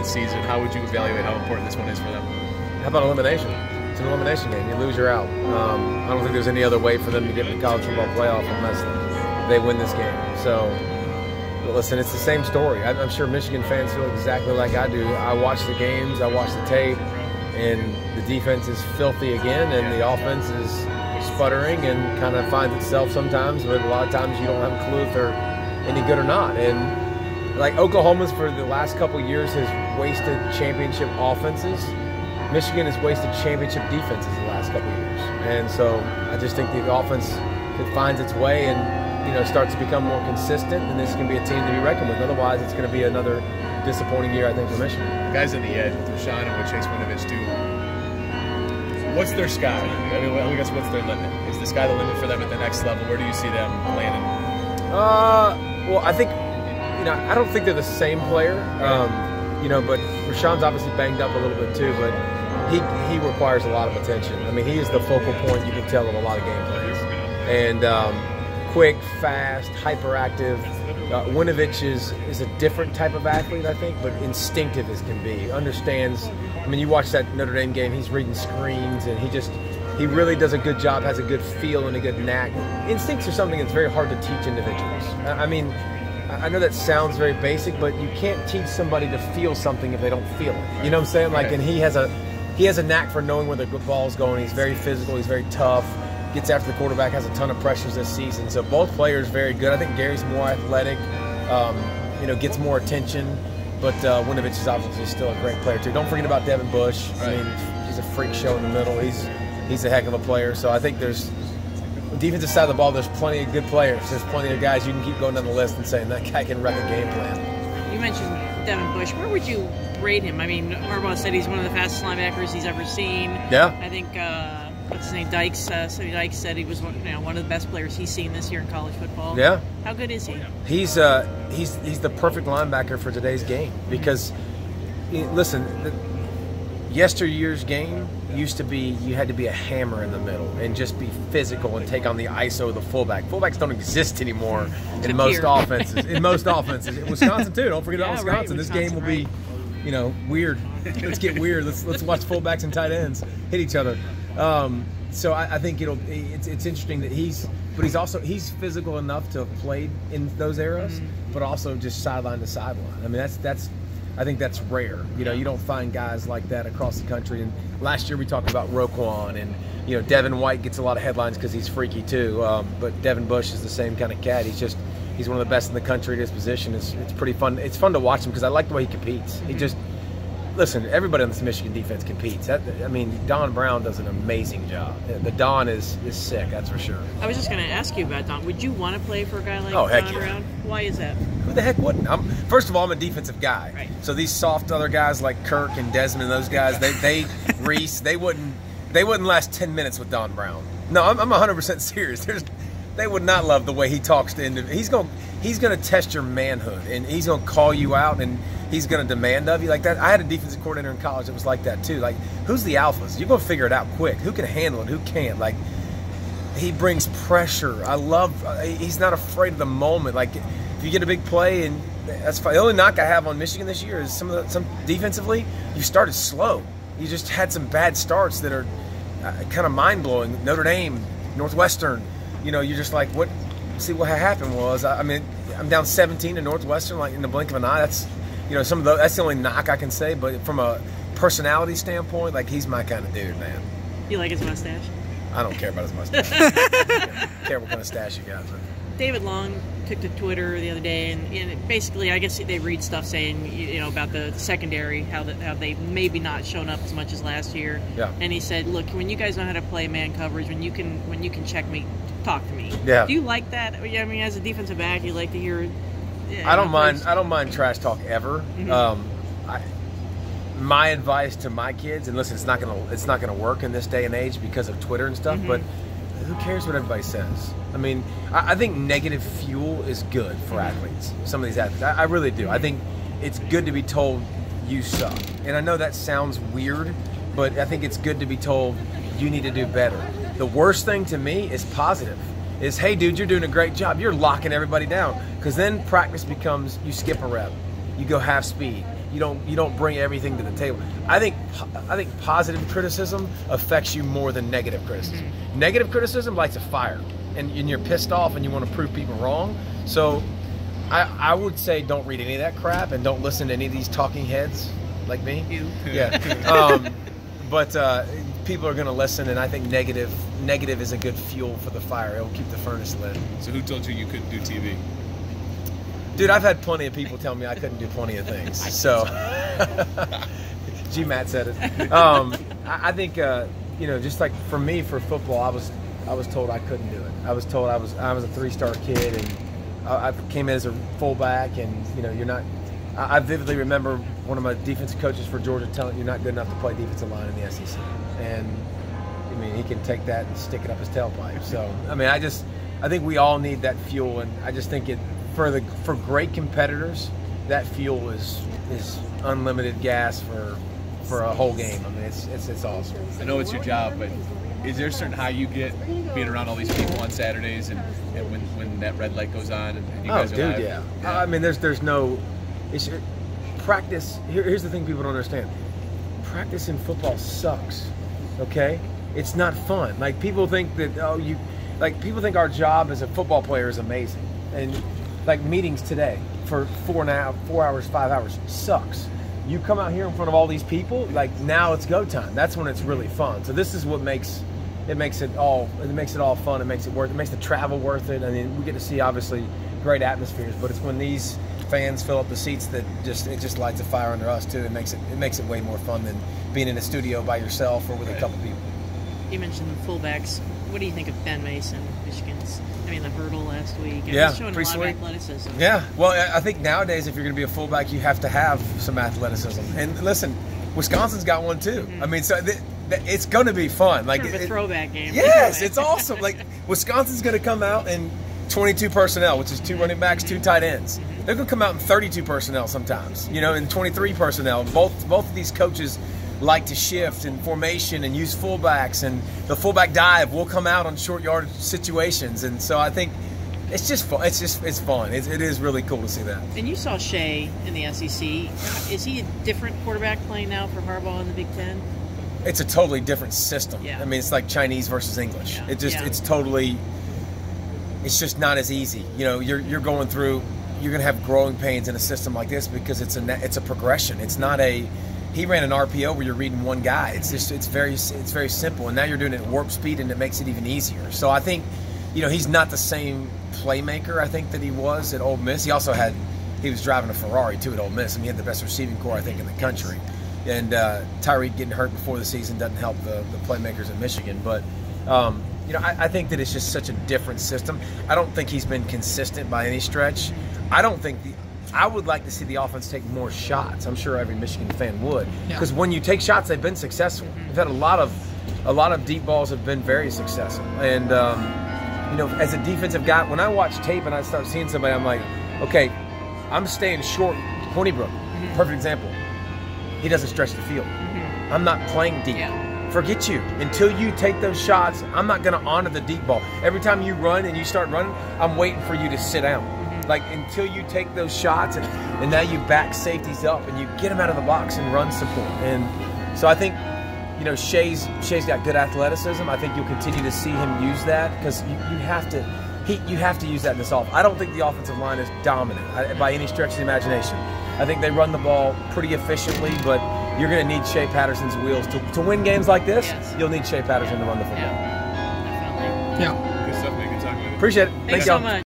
14th season. How would you evaluate how important this one is for them? How about elimination? It's an elimination game. You lose, you're out. I don't think there's any other way for them to get in the college football playoff unless they win this game. So, listen, it's the same story. I'm sure Michigan fans feel exactly like I do. I watch the games, I watch the tape, and the defense is filthy again, and the offense is sputtering and kind of finds itself sometimes, but a lot of times you don't have a clue if they're any good or not. And like Oklahoma's for the last couple of years has wasted championship offenses. Michigan has wasted championship defenses the last couple of years. And so I just think the offense, if it finds its way and starts to become more consistent, then this can be a team to be reckoned with. Otherwise, it's going to be another disappointing year, I think, for Michigan. The guys on the edge with Rashawn and with Chase Winovich too. What's their sky? I mean, I guess what's their limit? Is the sky the limit for them at the next level? Where do you see them landing? Well, I think, I don't think they're the same player. But Rashawn's obviously banged up a little bit too, but he requires a lot of attention. I mean, he is the focal point, you can tell, of a lot of game plans. And quick, fast, hyperactive. Winovich is a different type of athlete, I think, but instinctive as can be. Understands. I mean, you watch that Notre Dame game, he's reading screens, and he really does a good job, has a good feel and a good knack. Instincts are something that's very hard to teach individuals. I mean, I know that sounds very basic, but you can't teach somebody to feel something if they don't feel it. You know what I'm saying? Like, and he has a knack for knowing where the ball's going. He's very physical. He's very tough. Gets after the quarterback. Has a ton of pressures this season. So both players very good. I think Gary's more athletic. Gets more attention. But Winovich is obviously still a great player too. Don't forget about Devin Bush. Right. I mean, he's a freak show in the middle. He's a heck of a player. So I think there's. On the defensive side of the ball, there's plenty of good players. There's plenty of guys you can keep going down the list and saying that guy can wreck a game plan. You mentioned Devin Bush. Where would you rate him? I mean, Harbaugh said he's one of the fastest linebackers he's ever seen. Yeah. I think what's his name? Dykes. Dykes said he was one of the best players he's seen this year in college football. Yeah. How good is he? He's the perfect linebacker for today's game because, listen, yesteryear's game used to be you had to be a hammer in the middle and just be physical and take on the ISO of the fullback. Fullbacks don't exist anymore in most offenses. In most offenses, in Wisconsin too. Don't forget about Wisconsin. Right, this game will be, weird. Let's get weird. Let's watch fullbacks and tight ends hit each other. So I think it's interesting that he's physical enough to have played in those eras, but also just sideline to sideline. I mean I think that's rare. You don't find guys like that across the country. And last year we talked about Roquan, and Devin White gets a lot of headlines because he's freaky too. But Devin Bush is the same kind of cat. He's one of the best in the country at his position. It's pretty fun. It's fun to watch him because I like the way he competes. Listen, everybody on this Michigan defense competes. Don Brown does an amazing job. The Don is sick, that's for sure. I was just going to ask you about Don. Would you want to play for a guy like Don Brown? Why is that? Who the heck wouldn't? First of all, I'm a defensive guy. Right. So these soft other guys like Kirk and Desmond and those guys, Reese, they wouldn't last 10 minutes with Don Brown. No, I'm 100% serious. They would not love the way he talks to individuals. He's going to test your manhood, and he's going to call you out, and he's going to demand of you like that. I had a defensive coordinator in college that was like that too. Like, who's the alphas? You're going to figure it out quick. Who can handle it? Who can't? Like, he brings pressure. He's not afraid of the moment. Like, if you get a big play, and that's fine. The only knock I have on Michigan this year is some defensively, you started slow. You just had some bad starts that are kind of mind-blowing. Notre Dame, Northwestern, you're just like, what? See, what happened was, I'm down 17 to Northwestern, like in the blink of an eye. That's, that's the only knock I can say. But from a personality standpoint, like, he's my kind of dude, man. You like his mustache? I don't care about his mustache. I don't care what kind of stash you got. David Long took to Twitter the other day, and basically, I guess they read stuff saying, about the secondary, how they maybe not shown up as much as last year. Yeah. And he said, look, when you guys know how to play man coverage, when you can check me, talk to me. Yeah. Do you like that? I mean, as a defensive back, you like to hear. I don't mind trash talk ever. Mm-hmm. My advice to my kids, and listen, it's not gonna work in this day and age because of Twitter and stuff. Mm-hmm. But who cares what everybody says? I mean, I think negative fuel is good for athletes. Some of these athletes, I really do. I think it's good to be told you suck. And I know that sounds weird, but I think it's good to be told you need to do better. The worst thing to me is positive. Is, hey, dude, you're doing a great job. You're locking everybody down. Because then practice becomes, you skip a rep. You go half speed. You don't bring everything to the table. I think positive criticism affects you more than negative criticism. Negative criticism lights a fire, and you're pissed off and you want to prove people wrong. So I would say don't read any of that crap and don't listen to any of these talking heads like me. You. Yeah. But people are going to listen, and I think negative is a good fuel for the fire. It'll keep the furnace lit. So who told you you couldn't do TV? Dude, I've had plenty of people tell me I couldn't do plenty of things. So, G-Matt said it. I think just like for me, for football, I was told I couldn't do it. I was told I was a 3-star kid, and I came in as a fullback, and you're not. I vividly remember one of my defensive coaches for Georgia telling you're not good enough to play defensive line in the SEC, and I mean he can take that and stick it up his tailpipe. So I mean I think we all need that fuel, and I just think for great competitors, that fuel is unlimited gas for a whole game. I mean it's awesome. I know it's your job, but is there a certain high you get being around all these people on Saturdays and when that red light goes on and you guys are live? Yeah. I mean there's no practice. Here's the thing people don't understand. Practice in football sucks. Okay? It's not fun. Like people think that people think our job as a football player is amazing. And like meetings today for 4 hours, 5 hours sucks. You come out here in front of all these people, like now it's go time. That's when it's really fun. So this is what makes it all fun. It makes it worth it. It makes the travel worth it. I mean, we get to see obviously great atmospheres, but it's when these fans fill up the seats that it just lights a fire under us too. It makes it way more fun than being in a studio by yourself or with a couple people. You mentioned the fullbacks. What do you think of Ben Mason, Michigan's? I mean, the hurdle last week. Yeah, he's showing a lot of athleticism. Yeah, well, I think nowadays if you're going to be a fullback, you have to have some athleticism. And listen, Wisconsin's got one too. I mean, so it's going to be fun. Like sort of a throwback game. Yes, it's awesome. Like Wisconsin's going to come out in 22 personnel, which is 2 running backs, 2 tight ends. They're going to come out in 32 personnel sometimes, in 23 personnel. Both of these coaches like to shift in formation and use fullbacks, and the fullback dive will come out on short yardage situations. And so I think it's just fun. It's fun. It is really cool to see that. And you saw Shea in the SEC. Is he a different quarterback playing now for Harbaugh in the Big Ten? It's a totally different system. Yeah. I mean, it's like Chinese versus English. Yeah. It's totally. It's just not as easy. You're going through. You're going to have growing pains in a system like this because it's a progression. It's not a. He ran an RPO where you're reading one guy. It's very simple, and now you're doing it at warp speed, and it makes it even easier. So I think, he's not the same playmaker I think that he was at Ole Miss. He was driving a Ferrari too at Ole Miss, and he had the best receiving core I think in the country. And Tyreek getting hurt before the season doesn't help the playmakers at Michigan, but. I think that it's just such a different system. I don't think he's been consistent by any stretch. I would like to see the offense take more shots. I'm sure every Michigan fan would, because when you take shots, they've been successful. We've had a lot of deep balls have been very successful. And as a defensive guy, when I watch tape and I start seeing somebody, I'm like, okay, I'm staying short. Honeybrook, perfect example. He doesn't stretch the field. I'm not playing deep. Yeah. Forget you. Until you take those shots, I'm not going to honor the deep ball. Every time you run and you start running, I'm waiting for you to sit down. Like until you take those shots and now you back safeties up and you get them out of the box and run support. And so I think, Shea's got good athleticism. I think you'll continue to see him use that because you have to use that in this offense. I don't think the offensive line is dominant by any stretch of the imagination. I think they run the ball pretty efficiently, but you're going to need Shea Patterson's wheels to win games like this. Yes. You'll need Shea Patterson to run the football. Yeah, definitely. Good stuff, man. Good talking with you. Appreciate it. Thanks so much.